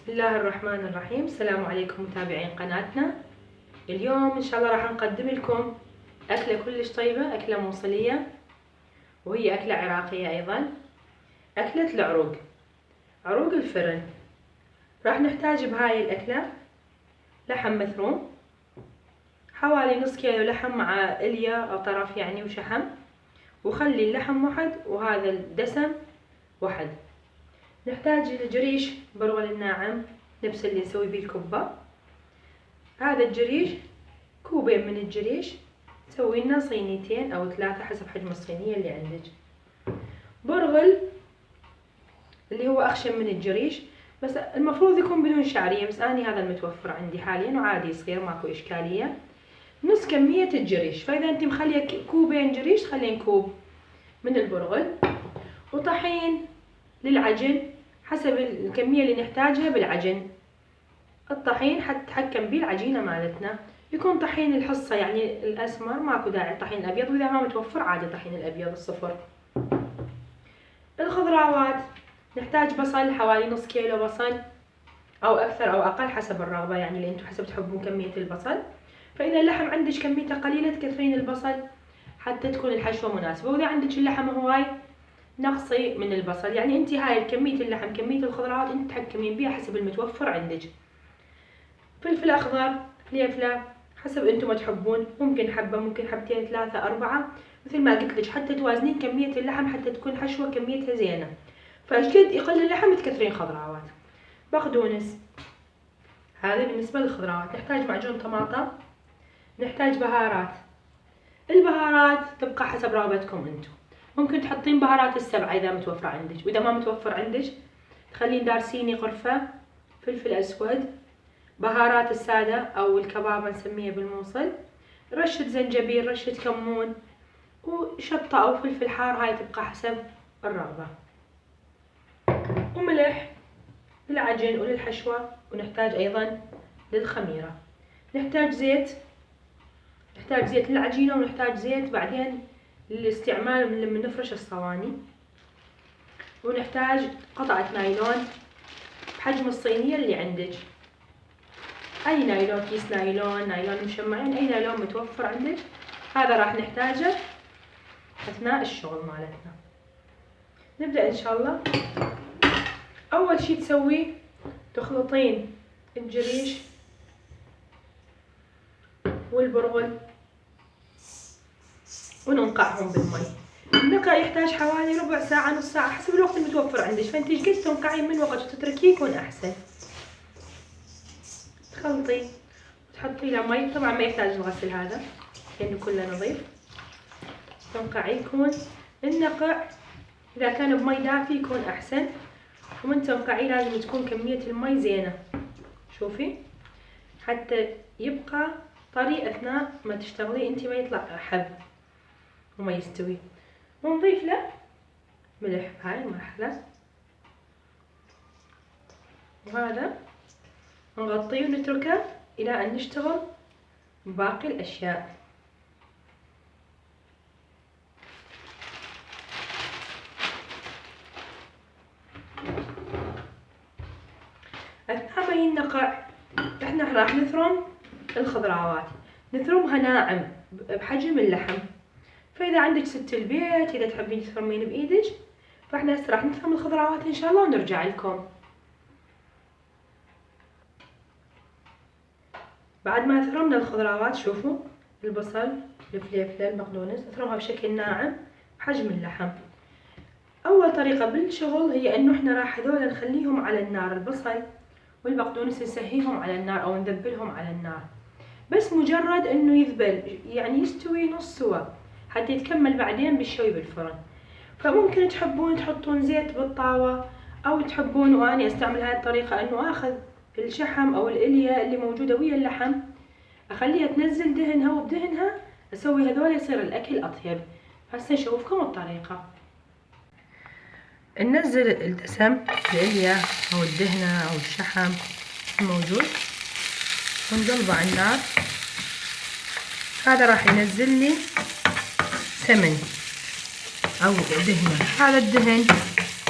بسم الله الرحمن الرحيم. السلام عليكم متابعين قناتنا. اليوم ان شاء الله راح نقدم لكم اكله كلش طيبه، اكله موصليه وهي اكله عراقيه ايضا، اكله العروق، عروق الفرن. راح نحتاج بهاي الاكله لحم مثروم، حوالي نص كيلو لحم مع اليا او طرف يعني وشحم، وخلي اللحم واحد وهذا الدسم واحد. نحتاج الجريش برغل الناعم نفس اللي نسوي بيه الكبة. هذا الجريش كوبين من الجريش، تسوي لنا صينيتين او 3 حسب حجم الصينية اللي عندك. برغل اللي هو اخشن من الجريش، بس المفروض يكون بدون شعرية، بس اني هذا المتوفر عندي حاليا وعادي يصير ماكو اشكالية. نص كمية الجريش، فاذا انت مخليه كوبين جريش خلين كوب من البرغل، وطحين للعجن حسب الكمية اللي نحتاجها بالعجن. الطحين حتتحكم بيه العجينة مالتنا، يكون طحين الحصة يعني الأسمر، ماكو داعي الطحين الأبيض، وإذا ما متوفر عادي طحين الأبيض الصفر. الخضروات نحتاج بصل حوالي نص كيلو بصل أو أكثر أو أقل حسب الرغبة، يعني اللي انتو حسب تحبون كمية البصل. فإذا اللحم عندك كميته قليلة تكثرين البصل حتى تكون الحشوة مناسبة، وإذا عندك اللحم هواي نقصي من البصل. يعني انت هاي كمية اللحم كمية الخضروات انت تحكمين بيها حسب المتوفر عندك. فلفل اخضر، فليفلة حسب انتم ما تحبون، ممكن حبة ممكن حبتين 3 4، مثل ما قلت لك حتى توازنين كمية اللحم حتى تكون حشوة كميتها زينة. فاشقد يقل اللحم تكثرين خضروات. بقدونس، هذا بالنسبة للخضروات. نحتاج معجون طماطم، نحتاج بهارات. البهارات تبقى حسب رغبتكم انتم، ممكن تحطين بهارات السبعة إذا متوفرة عندك، وإذا ما متوفر عندك تخلين دارسيني قرفة، فلفل أسود، بهارات السادة أو الكبابة نسميها بالموصل، رشة زنجبيل، رشة كمون، وشطة أو فلفل حار، هاي تبقى حسب الرغبة، وملح للعجن وللحشوة. ونحتاج أيضا للخميرة. نحتاج زيت للعجينة، ونحتاج زيت بعدين للاستعمال لما نفرش الصواني. ونحتاج قطعة نايلون بحجم الصينية اللي عندك، أي نايلون، كيس نايلون، نايلون مشمعين، أي نايلون متوفر عندك هذا راح نحتاجه أثناء الشغل مالتنا. نبدأ إن شاء الله. أول شي تسويه تخلطين الجريش والبرغل وننقعهم بالمي. النقع يحتاج حوالي ربع ساعة نص ساعة حسب الوقت المتوفر عندك، فانت ايش قد تنقعين من وقت وتتركيه يكون احسن. تخلطي وتحطي له مي، طبعا ما يحتاج الغسل هذا لانه كله نظيف. تنقعي، يكون النقع اذا كان بمي دافي يكون احسن، ومن تنقعيه لازم تكون كمية المي زينة، شوفي حتى يبقى طري اثناء ما تشتغلي انت، ما يطلع حب وما يستوي. ونضيف له ملح بهاي المرحلة، وهذا نغطيه ونتركه إلى أن نشتغل باقي الأشياء. أثناء ما ينقع احنا راح نثرم الخضروات، نثرمها ناعم بحجم اللحم. فإذا عندك ست البيت إذا تحبين تثرمين بإيدك، فاحنا هسه راح نثرم الخضروات إن شاء الله ونرجع لكم. بعد ما ثرمنا الخضروات شوفوا البصل، الفليفلة، البقدونس، نثرمها بشكل ناعم بحجم اللحم. أول طريقة بالشغل هي إنه احنا راح هذول نخليهم على النار، البصل والبقدونس نسهيهم على النار أو نذبلهم على النار، بس مجرد إنه يذبل يعني يستوي نص سوا حتى يتكمل بعدين بالشوي بالفرن. فممكن تحبون تحطون زيت بالطاوة، أو تحبون، وأنا أستعمل هاي الطريقة، إنه آخذ الشحم أو الإليا اللي موجودة ويا اللحم أخليها تنزل دهنها، وبدهنها أسوي هذول يصير الأكل أطيب. هسه نشوفكم الطريقة. ننزل الدسم الإليا أو الدهنة أو الشحم الموجود ونقلبه على النار. هذا راح ينزل لي سمن أو دهنة، هذا الدهن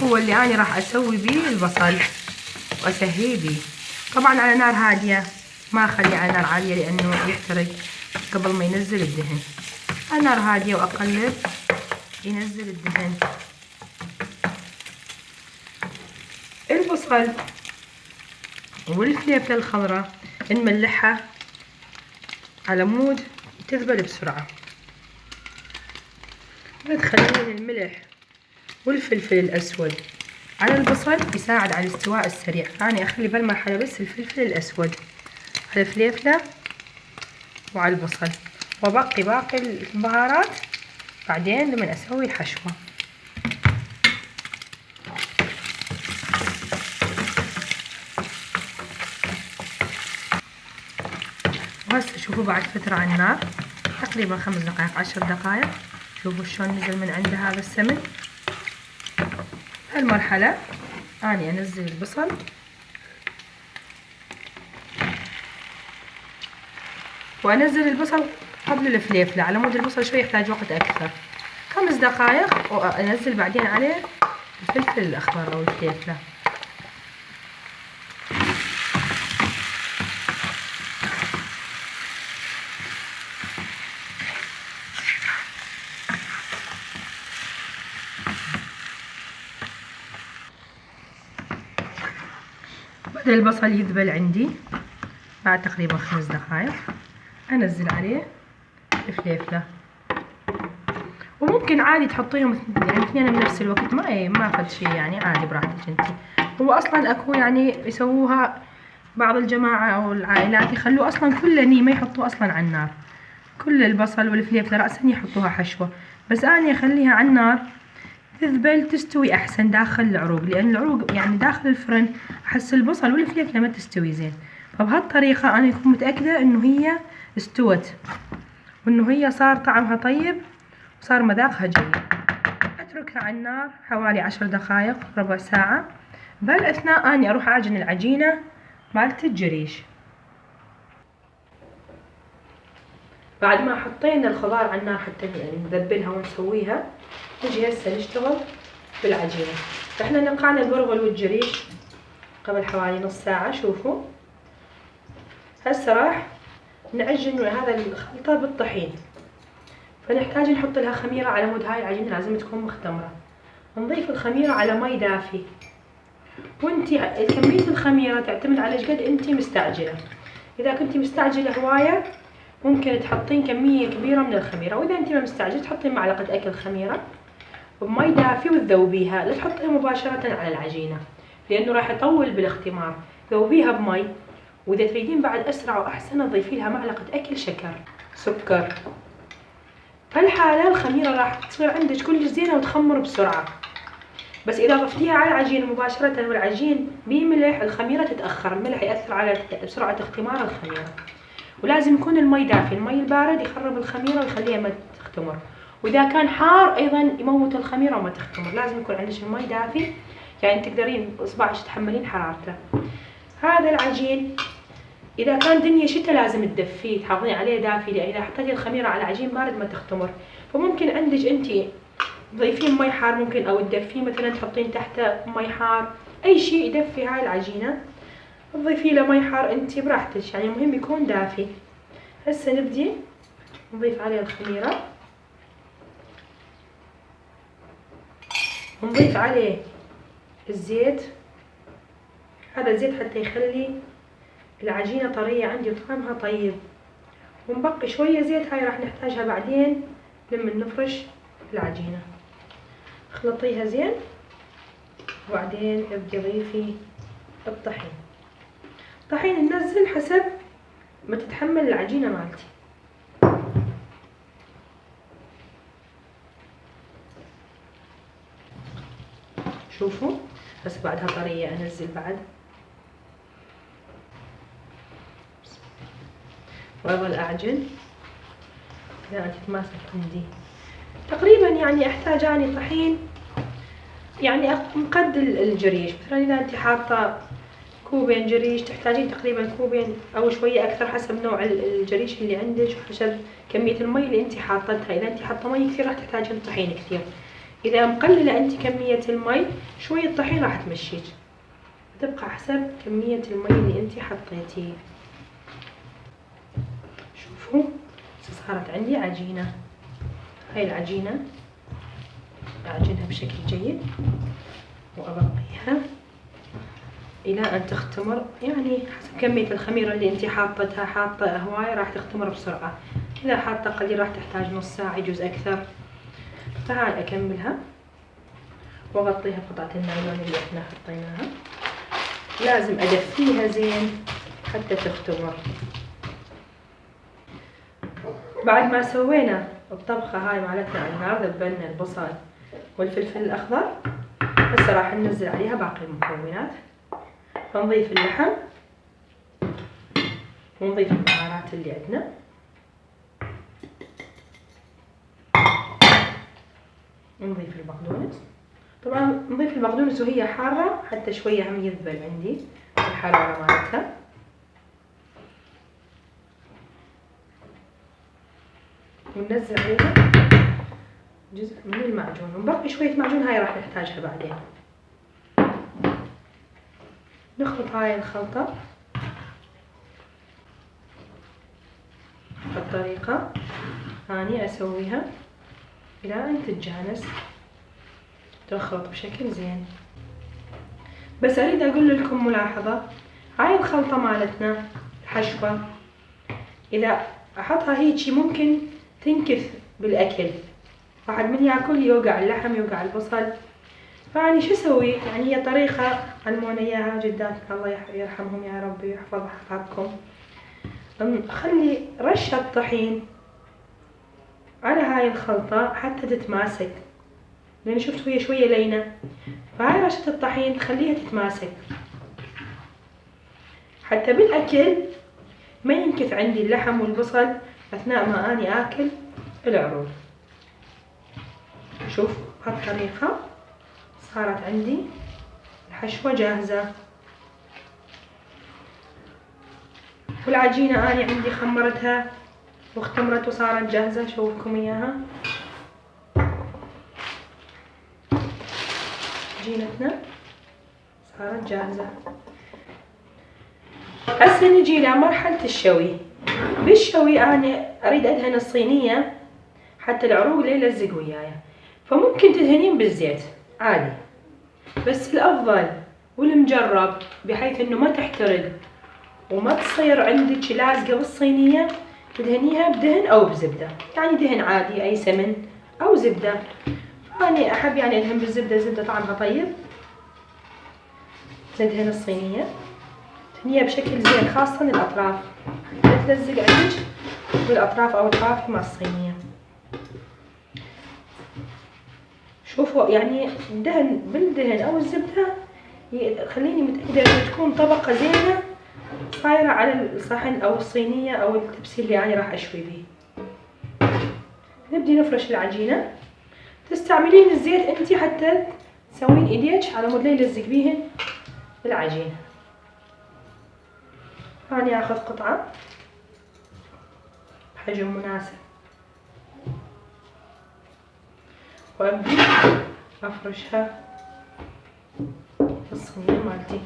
هو اللي أنا راح أسوي بيه البصل واسهيه بيه. طبعا على نار هادية، ما اخليه على نار عالية لانه يحترق قبل ما ينزل الدهن. على نار هادية واقلب ينزل الدهن. البصل والفلفلة الخضراء نملحها على مود تذبل بسرعة. ندخلين الملح والفلفل الأسود على البصل يساعد على الاستواء السريع. أنا أخلي بالمرحلة بس الفلفل الأسود على الفلفلة وعلى البصل، وبقي باقي البهارات بعدين لما أسوي الحشوة. وهسه شوفوا بعد فترة على النار تقريبا 5 دقائق 10 دقائق، شوفوا شلون نزل من عنده هذا السمن. هالمرحلة أنا أنزل البصل وأنزل البصل قبل الفليفلة على مود البصل شوي يحتاج وقت أكثر، 5 دقائق، وأنزل بعدين عليه الفلفل الأخضر أو الفليفلة. بدأ البصل يذبل عندي بعد تقريبا 5 دقائق، أنزل عليه الفليفلة. وممكن عادي تحطيهم يعني اثنين بنفس الوقت، ما فد شي يعني، عادي براحتك انتي. هو اصلا اكو يعني يسووها بعض الجماعة او العائلات يخلوه اصلا كله ني، ما يحطوه اصلا على النار، كل البصل والفليفلة رأسا يحطوها حشوة، بس اني اخليها على النار تذبل تستوي احسن داخل العروق، لان العروق يعني داخل الفرن احس البصل والفليفلة ما تستوي زين. فبهالطريقة انا اكون متأكدة انه هي استوت وانه هي صار طعمها طيب وصار مذاقها جيد. اتركها على النار حوالي 10 دقائق ربع ساعة. بالاثناء اني اروح اعجن العجينة مالت الجريش. بعد ما حطينا الخضار على النار حتى يعني نذبلها ونسويها، نجي هسه نشتغل بالعجينة. احنا نقعنا البرغل والجريش قبل حوالي نص ساعة. شوفوا هسه راح نعجن هذا الخلطة بالطحين، فنحتاج نحط لها خميرة على مود هاي العجينة لازم تكون مختمرة. نضيف الخميرة على مي دافي، وانتي كمية الخميرة تعتمد على قد انتي مستعجلة. اذا كنتي مستعجلة هواية ممكن تحطين كمية كبيرة من الخميرة، واذا انتي ما مستعجلة تحطين معلقة اكل خميرة بمي دافي وتذوبيها، لا تحطيها مباشرة على العجينة لانه راح يطول بالاختمار. ذوبيها بمي، واذا تريدين بعد اسرع واحسن تضيفي لها معلقة اكل سكر. فالحالة الخميرة راح تصير عندك كلش زينة وتخمر بسرعة. بس إذا ضفتيها على العجين مباشرة والعجين بملح الخميرة تتأخر، الملح يأثر على سرعة اختمار الخميرة. ولازم يكون المي دافي، المي البارد يخرب الخميرة ويخليها ما تختمر، وإذا كان حار أيضا يموت الخميرة وما تختمر. لازم يكون عندك المي دافي يعني تقدرين بإصبعك تحملين حرارته. هذا العجين إذا كان دنيا شتاء لازم تدفيه تحافظين عليه دافي، لأن إذا حطيتي الخميرة على عجين بارد ما تختمر. فممكن عندك أنتي تضيفين مي حار ممكن، أو تدفيه مثلا تحطين تحته مي حار، أي شيء يدفي هاي العجينة تضيفي له مي حار أنتي براحتك، يعني المهم يكون دافي. هسه نبدي نضيف عليه الخميرة ونضيف عليه الزيت. هذا الزيت حتى يخلي العجينة طرية عندي وطعمها طيب، ونبقي شوية زيت هاي راح نحتاجها بعدين لما نفرش العجينة. اخلطيها زين وبعدين ابدي ضيفي الطحين. الطحين ننزل حسب ما تتحمل العجينة مالتي. شوفوا بس بعدها طرية انزل بعد واظل اعجن لين تتماسك عندي. تقريبا يعني احتاج اني طحين يعني مقد الجريش. مثلا اذا انت حاطه كوبين جريش تحتاجين تقريبا كوبين او شويه اكثر حسب نوع الجريش اللي عندك وحسب كميه المي اللي انت حاطتها. اذا انت حاطه مي كثير راح تحتاجين طحين كثير. اذا مقلله انت كميه المي شويه طحين راح تمشيك. تبقى حسب كمية المي اللي انتي حطيتيه. شوفوا صارت عندي عجينة. هاي العجينة اعجنها بشكل جيد وأبقيها إلى أن تختمر، يعني حسب كمية الخميرة اللي انتي حاطتها. حاطة هواية راح تختمر بسرعة، إذا حاطة قليل راح تحتاج نص ساعة يجوز أكثر. فهاي أكملها وأغطيها بقطعة النايلون اللي احنا حطيناها. لازم أدفيها زين حتى تختمر. بعد ما سوينا الطبخة هاي مالتنا على النار، ذبلنا البصل والفلفل الأخضر، هسه راح ننزل عليها باقي المكونات. فنضيف اللحم ونضيف البهارات اللي عندنا. نضيف البقدونس، طبعا نضيف البقدونس وهي حارة حتى شوية هم يذبل عندي الحرارة مالتها. وننزل عليها جزء من المعجون، ونبقي شوية معجون هاي راح نحتاجها بعدين. نخلط هاي الخلطة بالطريقة هاني أسويها إلى أن تتجانس تخلط بشكل زين. بس أريد أقول لكم ملاحظة، هاي الخلطة مالتنا الحشوة إذا أحطها هيجي ممكن تنكث بالأكل، واحد من ياكل يوقع اللحم يوقع البصل. فاني شو اسوي؟ يعني هي طريقة علمونا اياها جداتنا الله يرحمهم يا رب ويحفظ احفادكم. خلي رشة طحين على هاي الخلطة حتى تتماسك، لان شفتوا هي شوية لينة، فهاي رشة الطحين تخليها تتماسك حتى بالاكل ما ينكث عندي اللحم والبصل اثناء ما اني اكل العروض. شوف بهالطريقة صارت عندي الحشوة جاهزة، والعجينة اني عندي خمرتها واختمرت وصارت جاهزة. اشوفكم اياها. عجينتنا صارت جاهزة. هسه نجي الى مرحلة الشوي. بالشوي انا اريد ادهن الصينية حتى العروق لا يلزق وياي، فممكن تدهنين بالزيت عادي، بس الافضل والمجرب بحيث انه ما تحترق وما تصير عندك لازقة بالصينية، تدهنيها بدهن او بزبدة، يعني دهن عادي اي سمن او زبدة. انا احب يعني ادهن بالزبدة، الزبدة طعمها طيب. ندهن الصينية تهنيها بشكل زين، خاصة الاطراف لا تلزق عندك بالاطراف او الطرف مع الصينية. شوفوا يعني الدهن بالدهن او الزبدة خليني متأكدة انه تكون طبقة زينة صايرة على الصحن او الصينية او التبسيل اللي انا راح اشوي به. نبدي نفرش العجينة. تستعملين الزيت انتي حتى تسوين ايديك على مود لا يلزق بيهن العجينة. هاني اخذ قطعة بحجم مناسب وابدي افرشها في الصينية مالتي.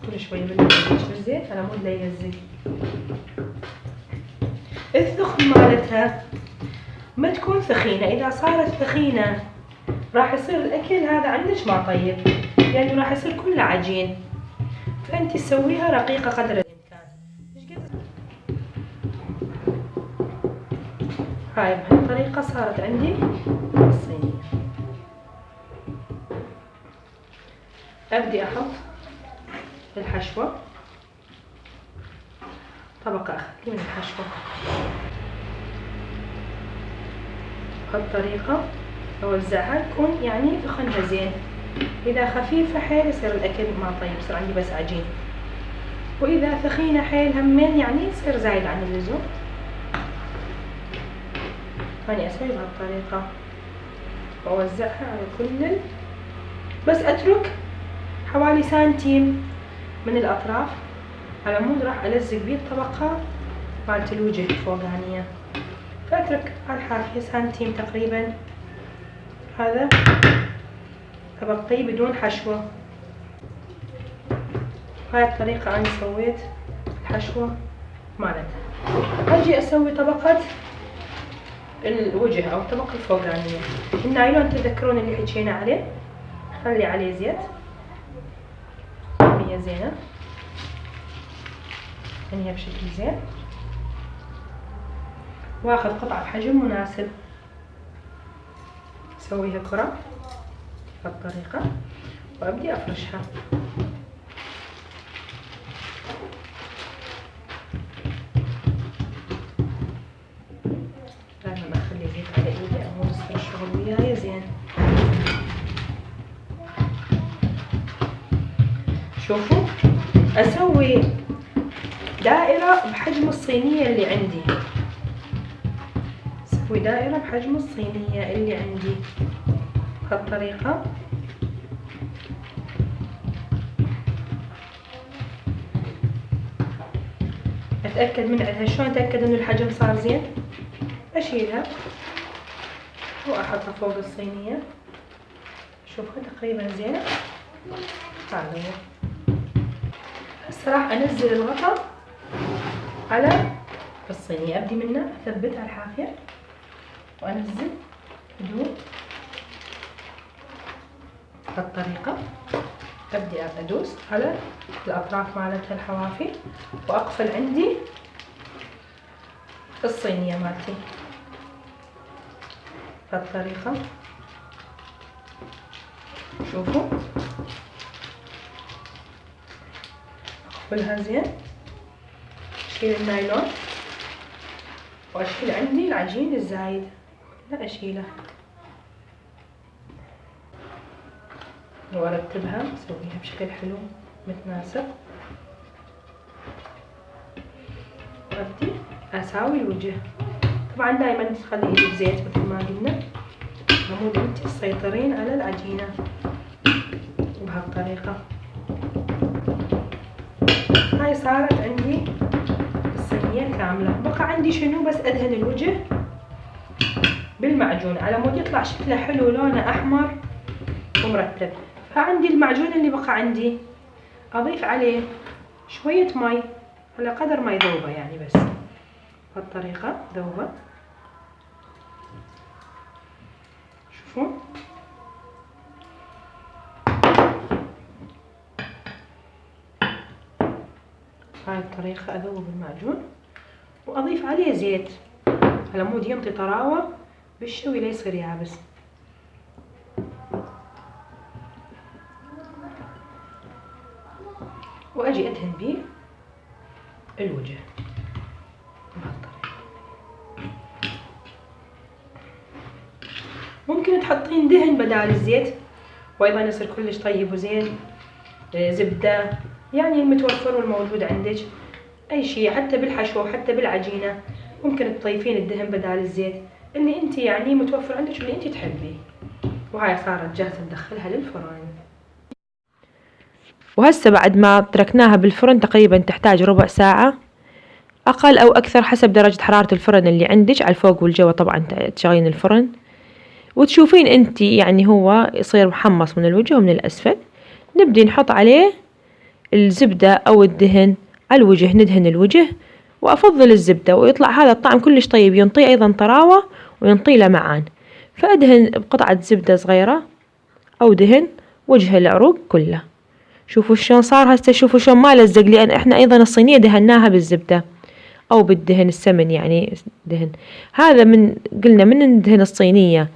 كل شوية بالزيت على مود لا يلزق. الثخن مالتها ما تكون ثخينة، اذا صارت ثخينة راح يصير الاكل هذا عندك ما طيب، يعني راح يصير كله عجين. فانت تسويها رقيقة قدر الامكان. هاي بهالطريقة صارت عندي الصينية. ابدي احط الحشوة، طبقة اخذت من الحشوة بهالطريقة اوزعها، تكون يعني ثخنها زين. اذا خفيفة حيل يصير الاكل ما طيب، يصير عندي بس عجين. واذا ثخينة حيل همين يعني يصير زايد عن اللزوم. هاني اسوي بهالطريقة واوزعها على كل بس اترك حوالي سنتيم من الاطراف على مود راح الزق بيه الطبقة مالت الوجه الفوقانية، فاترك على الحافية سنتيم تقريبا هذا أبقيه بدون حشوة. بهاي الطريقة أنا سويت الحشوة مالتها. أجي أسوي طبقة الوجه أو الطبقة الفوقانية. النايلون تذكرون اللي حكينا عليه، خلي عليه زيت كمية زينة، انهيها بشكل زين، واخذ قطعة بحجم مناسب، اسويها كرة بهالطريقة وابدي افرشها. دائما اخلي زيت على ايدي او يصير الشغل وياي زين. شوفوا اسوي دائرة بحجم الصينية اللي عندي، اسوي دائرة بحجم الصينية اللي عندي بهالطريقة. اتأكد من عندها. شلون اتأكد انه الحجم صار زين؟ اشيلها واحطها فوق الصينية. شوفوا تقريبا زينة. هذا هو. هسه راح انزل الغطا على الصينية، ابدي منه اثبتها الحافية وانزل بدون بهالطريقة. ابدي ادوس على الاطراف مالتها الحوافي واقفل عندي الصينية مالتي بهالطريقة. شوفوا اقفلها زين، اشيل النايلون واشيل عندي العجين الزايد، لا اشيله وارتبها اسويها بشكل حلو متناسق. وابدي اساوي الوجه. طبعا دائما تخلي ايدك زيت مثل ما قلنا، عمود انت تسيطرين على العجينة بهالطريقة. هاي صارت عندي الصينية كاملة. بقى عندي شنو؟ بس ادهن الوجه بالمعجون على مود يطلع شكله حلو، لونه احمر ومرتب. فعندي المعجون اللي بقى عندي اضيف عليه شوية ماي على قدر ما يذوبه، يعني بس بهالطريقة ذوبه. شوفوا هاي الطريقة اذوب المعجون واضيف عليه زيت على مود ينطي طراوة بالشوي لا يصير يابس. واجي ادهن بيه الوجه بهالطريقة. ممكن تحطين دهن بدال الزيت وايضا يصير كلش طيب وزين. زبدة، يعني المتوفر والموجود عندك، اي شيء، حتى بالحشوة وحتى بالعجينة ممكن تضيفين الدهن بدال الزيت اللي انت يعني متوفر عندك واللي انت تحبيه. وهاي صارت جاهزة ندخلها للفرن. وهسه بعد ما تركناها بالفرن تقريبا تحتاج ربع ساعة اقل او اكثر حسب درجة حرارة الفرن اللي عندك، على الفوق والجوا طبعا تشغلين الفرن وتشوفين انت يعني هو يصير محمص من الوجه ومن الاسفل. نبدي نحط عليه الزبدة او الدهن على الوجه، ندهن الوجه وافضل الزبدة ويطلع هذا الطعم كلش طيب، ينطي ايضا طراوة وينطي لمعان. فادهن بقطعة زبدة صغيرة او دهن وجه العروق كله. شوفوا شلون صار هسه، شوفوا شلون ما لزق، لان احنا ايضا الصينية دهناها بالزبدة او بالدهن السمن، يعني دهن. هذا من قلنا من ندهن الصينية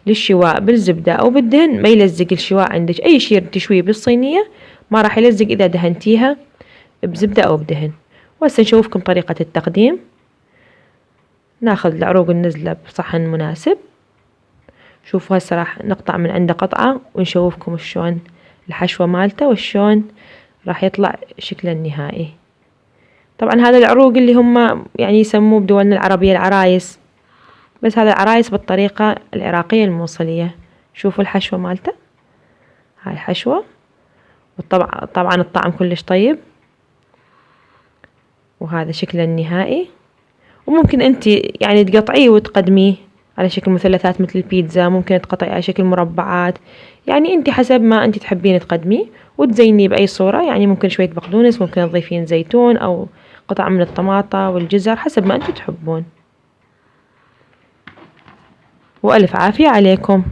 للشواء بالزبدة او بالدهن ما يلزق الشواء عندك. اي شيء تشويه بالصينية ما راح يلزق اذا دهنتيها بزبدة او بدهن. وهسه نشوفكم طريقة التقديم. ناخذ العروق ننزله بصحن مناسب. شوفوا هسه راح نقطع من عنده قطعة ونشوفكم شلون الحشوة مالته وشلون راح يطلع شكله النهائي. طبعا هذا العروق اللي هم يعني يسموه بدولنا العربية العرايس، بس هذا العرايس بالطريقة العراقية الموصلية. شوفوا الحشوة مالته، هاي الحشوة، طبعا الطعم كلش طيب. وهذا شكله النهائي. وممكن انت يعني تقطعيه وتقدميه على شكل مثلثات مثل البيتزا، ممكن تقطعي على شكل مربعات، يعني انت حسب ما انت تحبين تقدميه وتزينيه بأي صورة. يعني ممكن شوية بقدونس، ممكن تضيفين زيتون أو قطع من الطماطة والجزر حسب ما انتم تحبون. وألف عافية عليكم.